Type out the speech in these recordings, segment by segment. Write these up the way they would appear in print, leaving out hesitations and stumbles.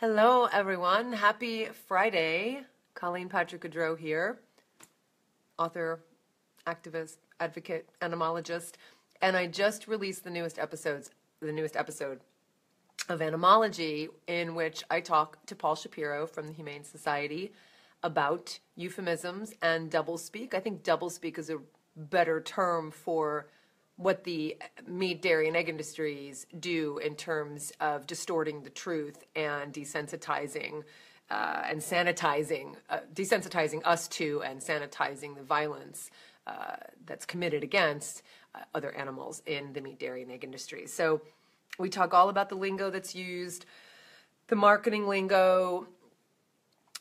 Hello, everyone. Happy Friday. Colleen Patrick-Goudreau here, author, activist, advocate, animalogist, and I just released the newest episode of Animalogy, in which I talk to Paul Shapiro from the Humane Society about euphemisms and doublespeak. I think doublespeak is a better term for what the meat, dairy, and egg industries do in terms of distorting the truth and desensitizing and sanitizing, desensitizing us to and sanitizing the violence that's committed against other animals in the meat, dairy, and egg industry. So we talk all about the lingo that's used, the marketing lingo,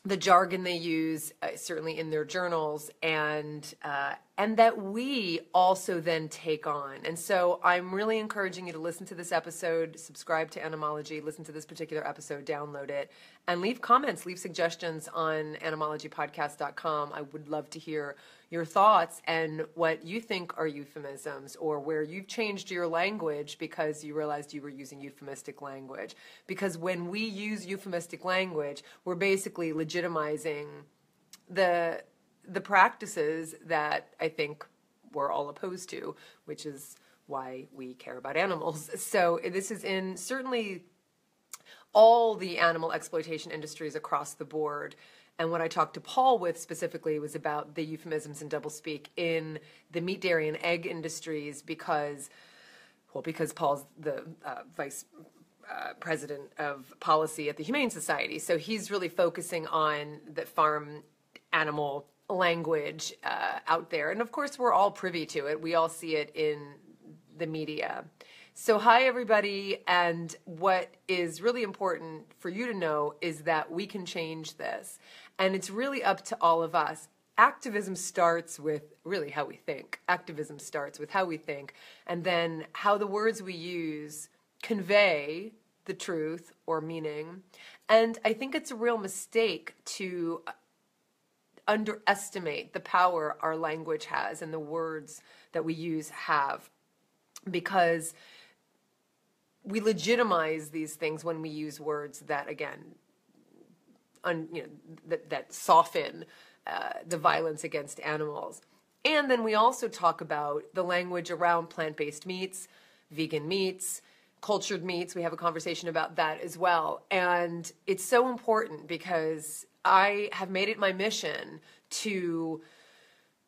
the jargon they use, certainly in their journals, and that we also then take on. And so I'm really encouraging you to listen to this episode, subscribe to Animalogy, listen to this particular episode, download it, and leave comments, leave suggestions on animalogypodcast.com. I would love to hear your thoughts and what you think are euphemisms, or where you've changed your language because you realized you were using euphemistic language. Because when we use euphemistic language, we're basically legitimizing the practices that I think we're all opposed to, which is why we care about animals. So this is in certainly all the animal exploitation industries across the board. And what I talked to Paul with specifically was about the euphemisms and doublespeak in the meat, dairy, and egg industries because Paul's the vice president of policy at the Humane Society. So he's really focusing on the farm animal language out there. And of course, we're all privy to it. We all see it in the media. So hi, everybody. And what is really important for you to know is that we can change this. And it's really up to all of us. Activism starts with really how we think. Activism starts with how we think, and then how the words we use convey the truth or meaning. And I think it's a real mistake to underestimate the power our language has and the words that we use have, because we legitimize these things when we use words that, again, that soften the violence against animals. And then we also talk about the language around plant-based meats, vegan meats, cultured meats. We have a conversation about that as well. And it's so important because I have made it my mission to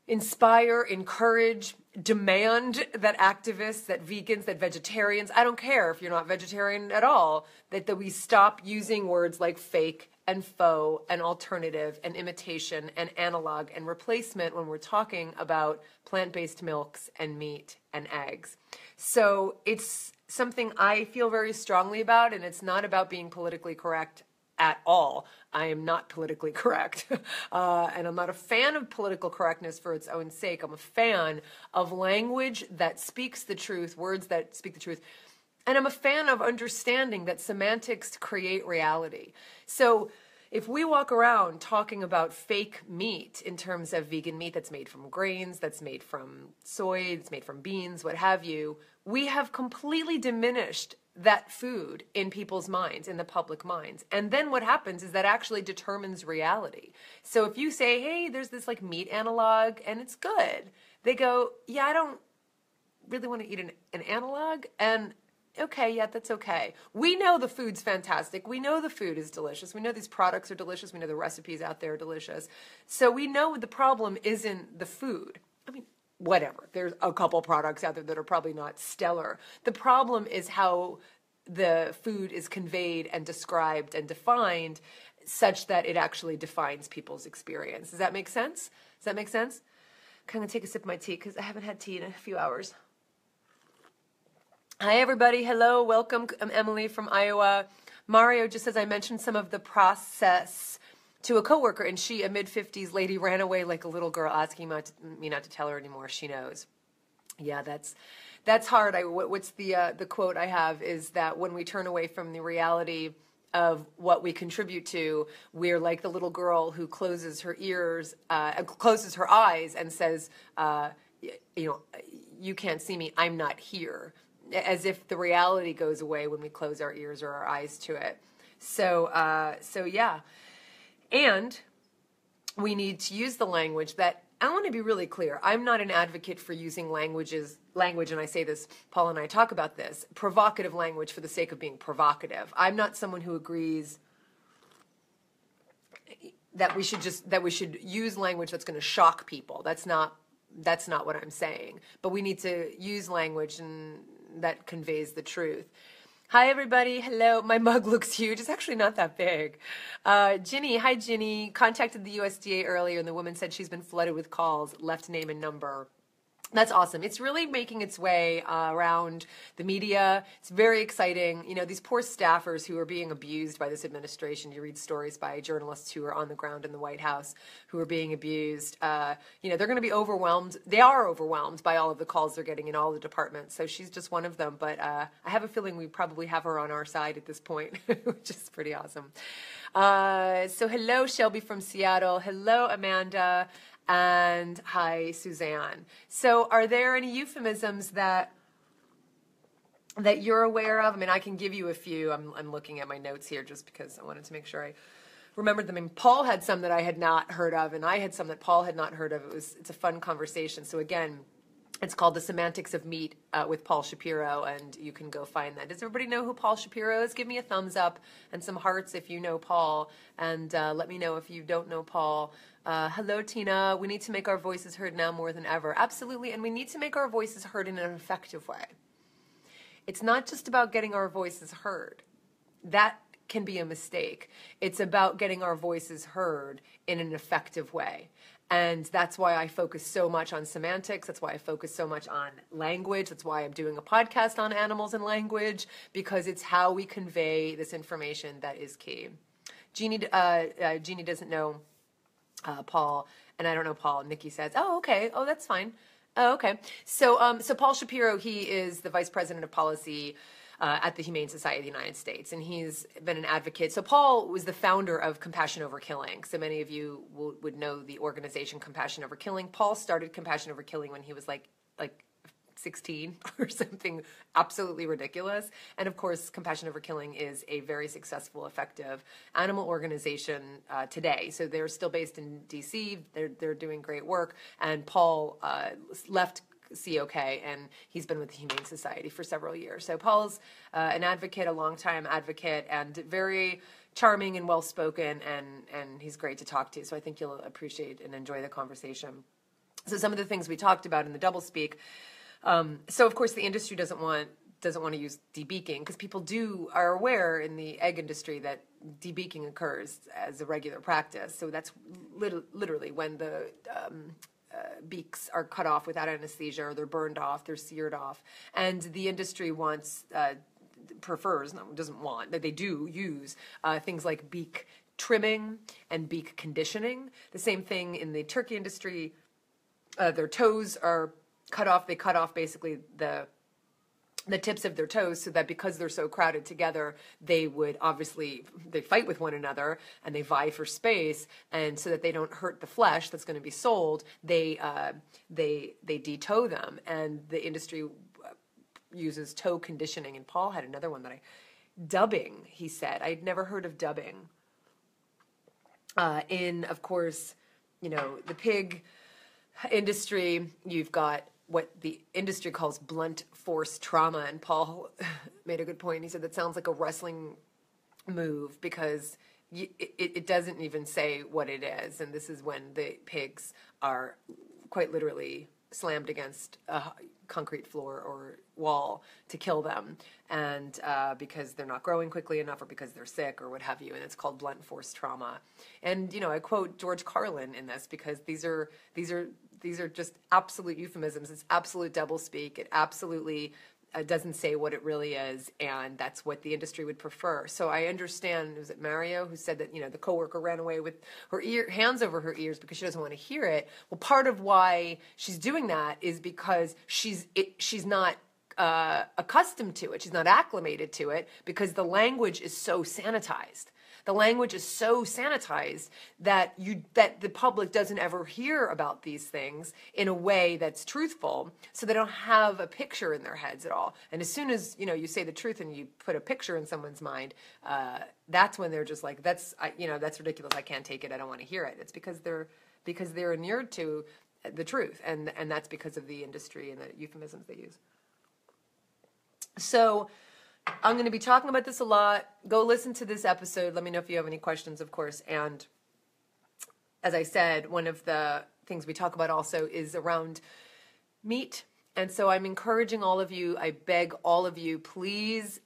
inspire, encourage, demand that activists, that vegans, that vegetarians, I don't care if you're not vegetarian at all, that we stop using words like fake and faux and alternative and imitation and analog and replacement when we're talking about plant-based milks and meat and eggs. So it's something I feel very strongly about, and it's not about being politically correct at all. I am not politically correct. And I'm not a fan of political correctness for its own sake. I'm a fan of language that speaks the truth, words that speak the truth. And I'm a fan of understanding that semantics create reality. So if we walk around talking about fake meat in terms of vegan meat that's made from grains, that's made from soy, that's made from beans, what have you, we have completely diminished that food in people's minds, in the public minds. And then what happens is that actually determines reality. So if you say, hey, there's this like meat analog and it's good, they go, yeah, I don't really want to eat an analog. And okay, yeah, that's okay. We know the food's fantastic. We know the food is delicious. We know these products are delicious. We know the recipes out there are delicious. So we know the problem isn't the food. I mean, whatever. There's a couple products out there that are probably not stellar. The problem is how the food is conveyed and described and defined such that it actually defines people's experience. Does that make sense? Does that make sense? I'm going to take a sip of my tea because I haven't had tea in a few hours. Hi, everybody. Hello. Welcome. I'm Emily from Iowa. Mario just says I mentioned some of the process to a coworker, and she, a mid-50s lady, ran away like a little girl, asking me not to tell her anymore. She knows. Yeah, that's hard. What's the quote I have is that when we turn away from the reality of what we contribute to, we're like the little girl who closes her eyes and says, you can't see me, I'm not here. As if the reality goes away when we close our ears or our eyes to it. So yeah. And we need to use the language that, I want to be really clear. I'm not an advocate for using language, and I say this, Paul and I talk about this, provocative language for the sake of being provocative. I'm not someone who agrees that we should use language that's going to shock people. That's not what I'm saying. But we need to use language that conveys the truth. Hi, everybody. Hello. My mug looks huge. It's actually not that big. Ginny. Hi, Ginny. Contacted the USDA earlier, and the woman said she's been flooded with calls, left name and number. That's awesome. It's really making its way around the media. It's very exciting. You know, these poor staffers who are being abused by this administration. You read stories by journalists who are on the ground in the White House who are being abused. You know, they're going to be overwhelmed. They are overwhelmed by all of the calls they're getting in all the departments. So she's just one of them. But I have a feeling we probably have her on our side at this point, which is pretty awesome. So hello, Shelby from Seattle. Hello, Amanda. And hi, Suzanne. So are there any euphemisms that you're aware of? I mean, I can give you a few. I'm looking at my notes here just because I wanted to make sure I remembered them. And Paul had some that I had not heard of, and I had some that Paul had not heard of. It's a fun conversation. So again, it's called The Semantics of Meat with Paul Shapiro, and you can go find that. Does everybody know who Paul Shapiro is? Give me a thumbs up and some hearts if you know Paul, and let me know if you don't know Paul. Hello, Tina. We need to make our voices heard now more than ever. Absolutely, and we need to make our voices heard in an effective way. It's not just about getting our voices heard. That can be a mistake. It's about getting our voices heard in an effective way. And that's why I focus so much on semantics. That's why I focus so much on language. That's why I'm doing a podcast on animals and language, because it's how we convey this information that is key. Jeannie doesn't know Paul, and I don't know Paul. Nikki says, oh, okay. Oh, that's fine. Oh, okay. So Paul Shapiro, he is the vice president of policy at the Humane Society of the United States, and he's been an advocate. So Paul was the founder of Compassion Over Killing. So many of you would know the organization Compassion Over Killing. Paul started Compassion Over Killing when he was like 16 or something absolutely ridiculous. And of course, Compassion Over Killing is a very successful, effective animal organization today. So they're still based in DC. They're doing great work. And Paul left COK, and he's been with the Humane Society for several years. So Paul's an advocate, a longtime advocate, and very charming and well-spoken, and he's great to talk to. So I think you'll appreciate and enjoy the conversation. So some of the things we talked about in the doublespeak. So of course the industry doesn't want to use debeaking, because people are aware in the egg industry that debeaking occurs as a regular practice. So that's literally when the beaks are cut off without anesthesia, or they're burned off, they're seared off, and the industry they do use things like beak trimming and beak conditioning. The same thing in the turkey industry. Their toes are cut off. They cut off basically the tips of their toes, so that because they're so crowded together, they fight with one another and they vie for space, and so that they don't hurt the flesh that's going to be sold, they de-toe them, and the industry uses toe conditioning. And Paul had another one dubbing, he said. I'd never heard of dubbing. Of course, the pig industry, you've got what the industry calls blunt force trauma, and Paul made a good point. He said that sounds like a wrestling move, because it doesn't even say what it is, and this is when the pigs are quite literally slammed against a concrete floor or wall to kill them, and because they're not growing quickly enough, or because they're sick, or what have you, and it's called blunt force trauma. And I quote George Carlin in this, because these are just absolute euphemisms. It's absolute doublespeak. It absolutely doesn't say what it really is, and that's what the industry would prefer. So I understand, was it Mario who said that, the coworker ran away with her hands over her ears because she doesn't want to hear it? Well, part of why she's doing that is because she's not accustomed to it. She's not acclimated to it because the language is so sanitized. The language is so sanitized that the public doesn't ever hear about these things in a way that's truthful, so they don't have a picture in their heads at all. And as soon as you say the truth and you put a picture in someone's mind, that's when they're just like, that's ridiculous. I can't take it. I don't want to hear it. It's because they're inured to the truth, and that's because of the industry and the euphemisms they use. So I'm going to be talking about this a lot. Go listen to this episode. Let me know if you have any questions, of course. And as I said, one of the things we talk about also is around meat. And so I'm encouraging all of you, I beg all of you, please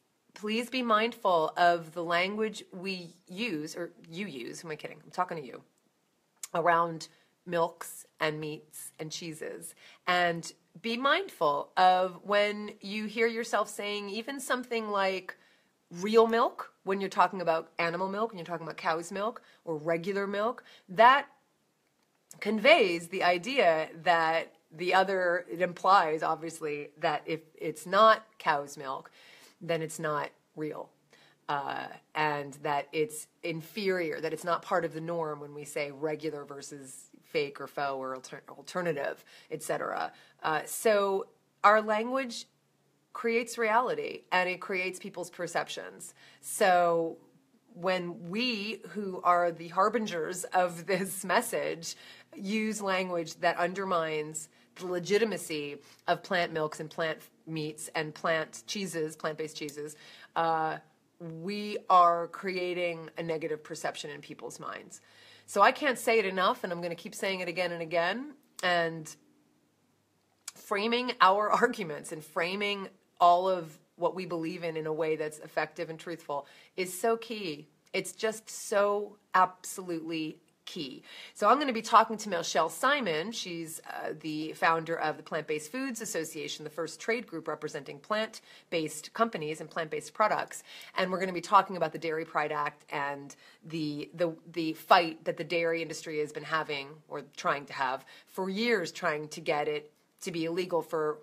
be mindful of the language we use, or you use, who am I kidding? I'm talking to you, around milks and meats and cheeses. And be mindful of when you hear yourself saying even something like real milk, when you're talking about animal milk, when you're talking about cow's milk or regular milk, that conveys the idea that it implies, obviously, that if it's not cow's milk, then it's not real. And that it's inferior, that it's not part of the norm when we say regular versus fake or faux or alternative, etc. So our language creates reality, and it creates people's perceptions. So when we, who are the harbingers of this message, use language that undermines the legitimacy of plant milks and plant meats and plant-based cheeses, we are creating a negative perception in people's minds. So I can't say it enough, and I'm going to keep saying it again and again. And framing our arguments and framing all of what we believe in a way that's effective and truthful is so key. It's just so absolutely key. So I'm going to be talking to Michelle Simon. She's the founder of the Plant-Based Foods Association, the first trade group representing plant-based companies and plant-based products. And we're going to be talking about the Dairy Pride Act and the fight that the dairy industry has been having, or trying to have, for years, trying to get it to be illegal for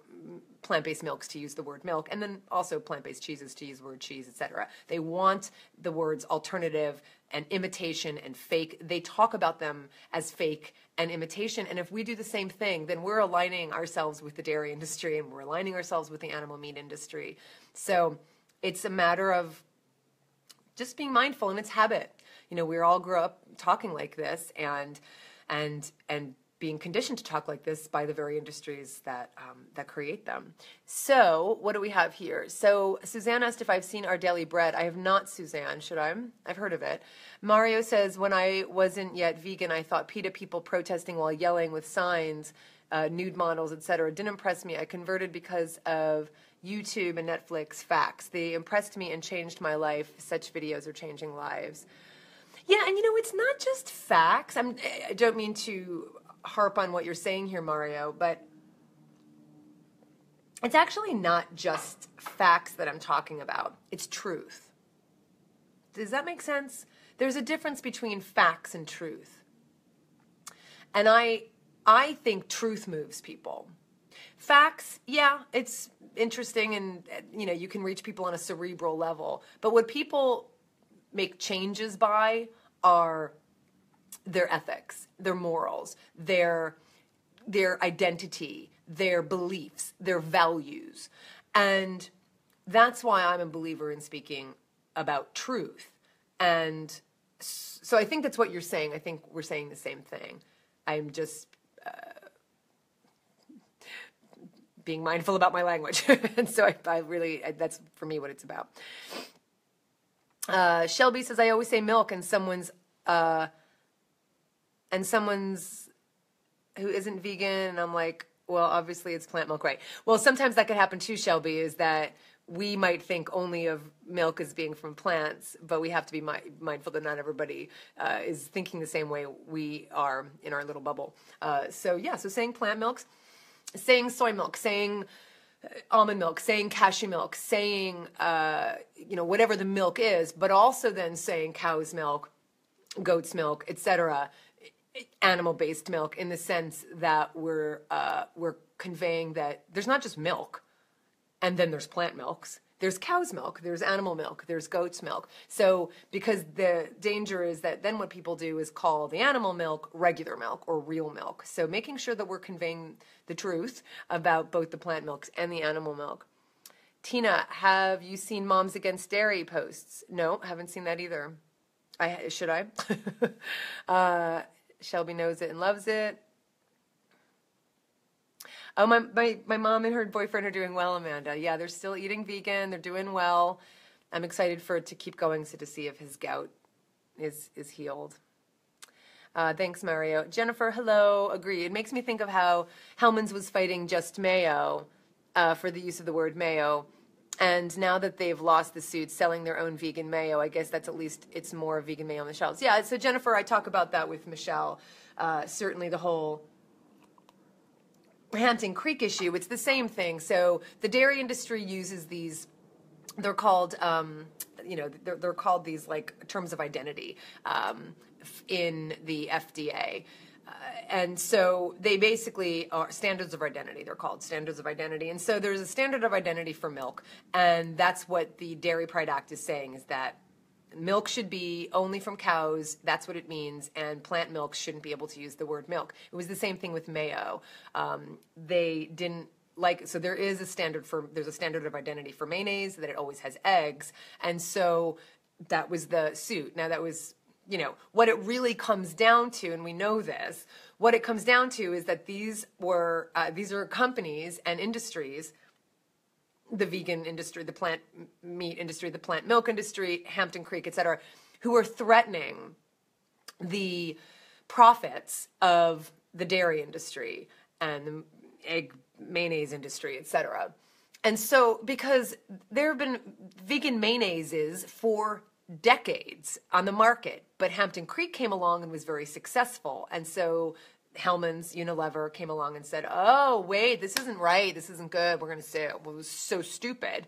plant-based milks to use the word milk, and then also plant-based cheeses to use the word cheese, etc. They want the words alternative and imitation and fake. They talk about them as fake and imitation, and if we do the same thing, then we're aligning ourselves with the dairy industry, and we're aligning ourselves with the animal meat industry. So it's a matter of just being mindful, and it's habit. We all grew up talking like this, and being conditioned to talk like this by the very industries that create them. So what do we have here? So Suzanne asked if I've seen Our Daily Bread. I have not, Suzanne. Should I? I've heard of it. Mario says, when I wasn't yet vegan, I thought PETA people protesting while yelling with signs, nude models, etc. didn't impress me. I converted because of YouTube and Netflix facts. They impressed me and changed my life. Such videos are changing lives. Yeah, and it's not just facts. I don't mean to harp on what you're saying here, Mario, but it's actually not just facts that I'm talking about. It's truth. Does that make sense? There's a difference between facts and truth. And I think truth moves people. Facts, yeah, it's interesting, and you can reach people on a cerebral level. But what people make changes by are their ethics, their morals, their identity, their beliefs, their values. And that's why I'm a believer in speaking about truth. And so I think that's what you're saying. I think we're saying the same thing. I'm just being mindful about my language. And so I really, that's for me what it's about. Shelby says, I always say milk and someone's who isn't vegan, and I'm like, well, obviously it's plant milk, right? Well, sometimes that could happen too, Shelby, is that we might think only of milk as being from plants, but we have to be mindful that not everybody is thinking the same way we are in our little bubble. So saying plant milks, saying soy milk, saying almond milk, saying cashew milk, saying, whatever the milk is, but also then saying cow's milk, goat's milk, etc., animal-based milk, in the sense that we're conveying that there's not just milk, And then there's plant milks. There's cow's milk, there's animal milk, there's goat's milk. So because the danger is that then what people do is call the animal milk regular milk or real milk. So making sure that we're conveying the truth about both the plant milks and the animal milk. Tina, have you seen Moms Against Dairy posts? No, haven't seen that either. Should I? Shelby knows it and loves it. Oh, my mom and her boyfriend are doing well, Amanda. Yeah, they're still eating vegan. They're doing well. I'm excited for it to keep going, so to see if his gout is healed. Thanks, Mario. Jennifer, hello. Agree. It makes me think of how Hellmann's was fighting Just Mayo for the use of the word mayo. And now that they've lost the suit selling their own vegan mayo, I guess that's at least it's more vegan mayo on the shelves. Yeah, so Jennifer, I talk about that with Michelle. Certainly the whole Hampton Creek issue, it's the same thing. So the dairy industry uses these, they're called, they're called these like terms of identity in the FDA. And so they basically are standards of identity. They're called standards of identity. And so there's a standard of identity for milk. And that's what the Dairy Pride Act is saying, is that milk should be only from cows. That's what it means. And plant milk shouldn't be able to use the word milk. It was the same thing with mayo. They didn't like, so there's a standard of identity for mayonnaise, that it always has eggs. And so that was the suit. Now that was, what it really comes down to, and we know this, what it comes down to is that these are companies and industries, the vegan industry, the plant meat industry, the plant milk industry, Hampton Creek, et cetera, who are threatening the profits of the dairy industry and the egg mayonnaise industry, et cetera. And so, because there have been vegan mayonnaises for decades on the market, but Hampton Creek came along and was very successful. And so Hellmann's, Unilever came along and said, oh, wait, this isn't right. This isn't good. We're going to say it was so stupid,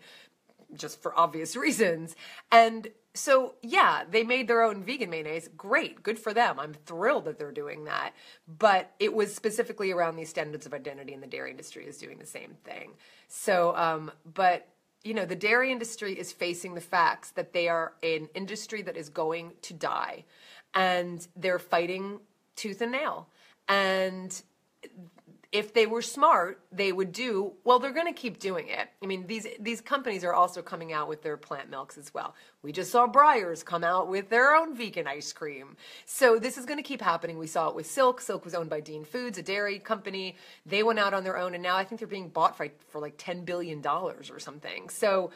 just for obvious reasons. And so, yeah, they made their own vegan mayonnaise. Great. Good for them. I'm thrilled that they're doing that. But it was specifically around these standards of identity, and the dairy industry is doing the same thing. So, the dairy industry is facing the facts that they are an industry that is going to die, and they're fighting tooth and nail. And if they were smart, they would they're going to keep doing it. I mean, these companies are also coming out with their plant milks as well. We just saw Breyers come out with their own vegan ice cream. So this is going to keep happening. We saw it with Silk. Silk was owned by Dean Foods, a dairy company. They went out on their own, and now I think they're being bought for like $10 billion or something. So,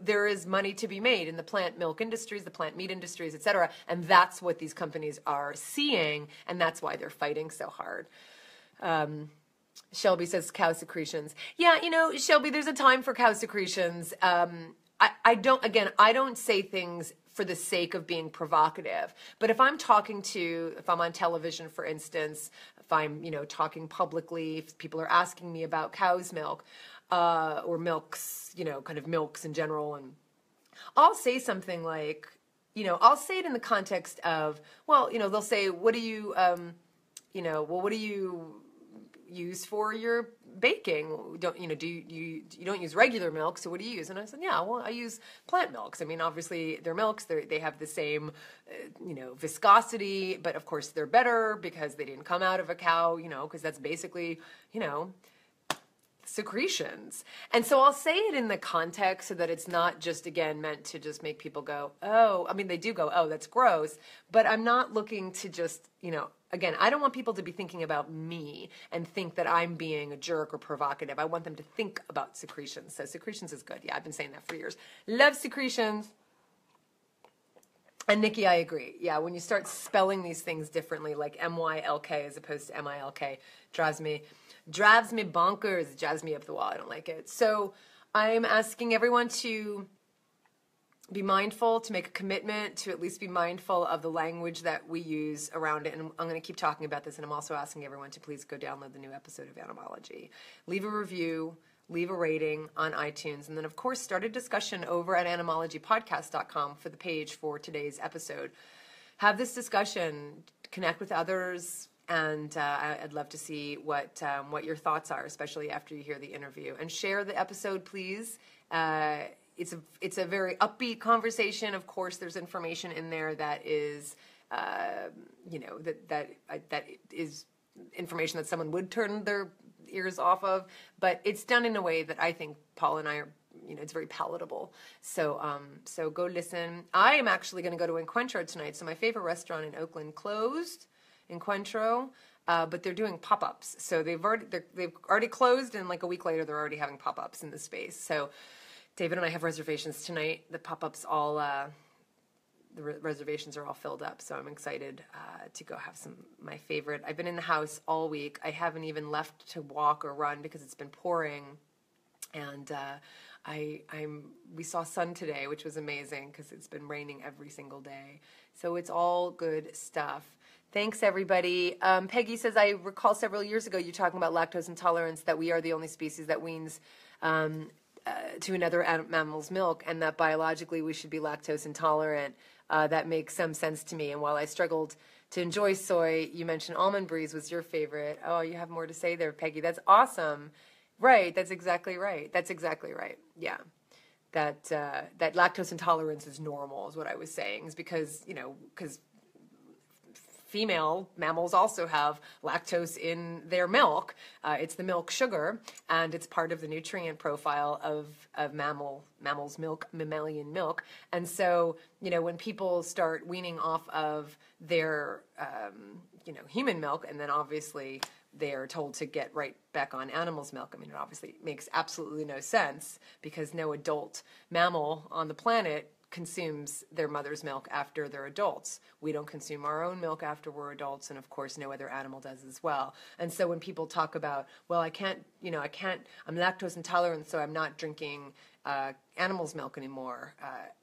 there is money to be made in the plant milk industries, the plant meat industries, et cetera. And that's what these companies are seeing, and that's why they're fighting so hard. Shelby says cow secretions. Yeah, Shelby, there's a time for cow secretions. I don't say things for the sake of being provocative. But if I'm on television, for instance, if I'm, talking publicly, if people are asking me about cow's milk, or milks, kind of milks in general, and I'll say something like, I'll say it in the context of, they'll say, what do you, what do you use for your baking? Do you don't use regular milk, so what do you use? And I said, I use plant milks. I mean, obviously they're milks, they have the same viscosity, but of course they're better because they didn't come out of a cow, because that's basically secretions. And so I'll say it in the context so that it's not just, again, meant to just make people go, oh, I mean, they do go, oh, that's gross, but I'm not looking to just, again, I don't want people to be thinking about me and think that I'm being a jerk or provocative. I want them to think about secretions. So secretions is good. Yeah, I've been saying that for years. Love secretions. And Nikki, I agree. Yeah, when you start spelling these things differently, like M-Y-L-K as opposed to M-I-L-K, drives me bonkers, drives me up the wall. I don't like it. So I'm asking everyone to be mindful, to make a commitment, to at least be mindful of the language that we use around it. And I'm going to keep talking about this. And I'm also asking everyone to please go download the new episode of Animalogy. Leave a review, leave a rating on iTunes. And then, of course, start a discussion over at animalogypodcast.com for the page for today's episode. Have this discussion, connect with others, And I'd love to see what your thoughts are, especially after you hear the interview. And share the episode, please. It's a very upbeat conversation. Of course, there's information in there that is, that is information that someone would turn their ears off of. But it's done in a way that I think Paul and I are, it's very palatable. So go listen. I am actually going to go to Encuentro tonight. So my favorite restaurant in Oakland closed, Encuentro, but they're doing pop-ups. So they've already closed, and like a week later, they're already having pop-ups in the space. So David and I have reservations tonight. The pop-ups the reservations are all filled up. So I'm excited to go have my favorite. I've been in the house all week. I haven't even left to walk or run because it's been pouring. And we saw sun today, which was amazing because it's been raining every single day. So it's all good stuff. Thanks, everybody. Peggy says, I recall several years ago you talking about lactose intolerance, that we are the only species that weans to another mammal's milk, and that biologically we should be lactose intolerant. That makes some sense to me. And while I struggled to enjoy soy, you mentioned almond breeze was your favorite. Oh, you have more to say there, Peggy. That's awesome. Right, that's exactly right. Yeah, that lactose intolerance is normal, is what I was saying. Is because female mammals also have lactose in their milk. It's the milk sugar, and it's part of the nutrient profile of mammals' milk, mammalian milk. And so, when people start weaning off of their, human milk, and then obviously they are told to get right back on animals' milk. I mean, it obviously makes absolutely no sense because no adult mammal on the planet consumes their mother's milk after they're adults. We don't consume our own milk after we're adults, and of course no other animal does as well. And so when people talk about, well, I'm lactose intolerant, so I'm not drinking animal's milk anymore,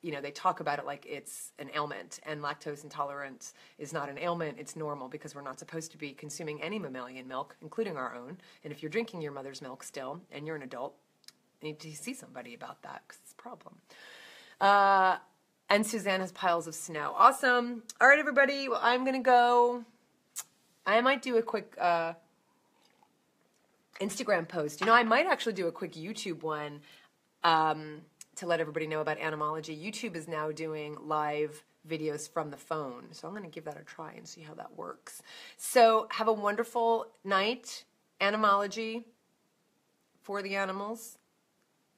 they talk about it like it's an ailment, and lactose intolerance is not an ailment, it's normal, because we're not supposed to be consuming any mammalian milk, including our own. And if you're drinking your mother's milk still, and you're an adult, you need to see somebody about that, because it's a problem. And Suzanne has piles of snow. Awesome. All right, everybody. Well, I'm going to go. I might do a quick Instagram post. I might actually do a quick YouTube one to let everybody know about Animalogy. YouTube is now doing live videos from the phone. So I'm going to give that a try and see how that works. So have a wonderful night. Animalogy for the animals.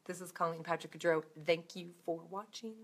This is Colleen Patrick-Goudreau. Thank you for watching.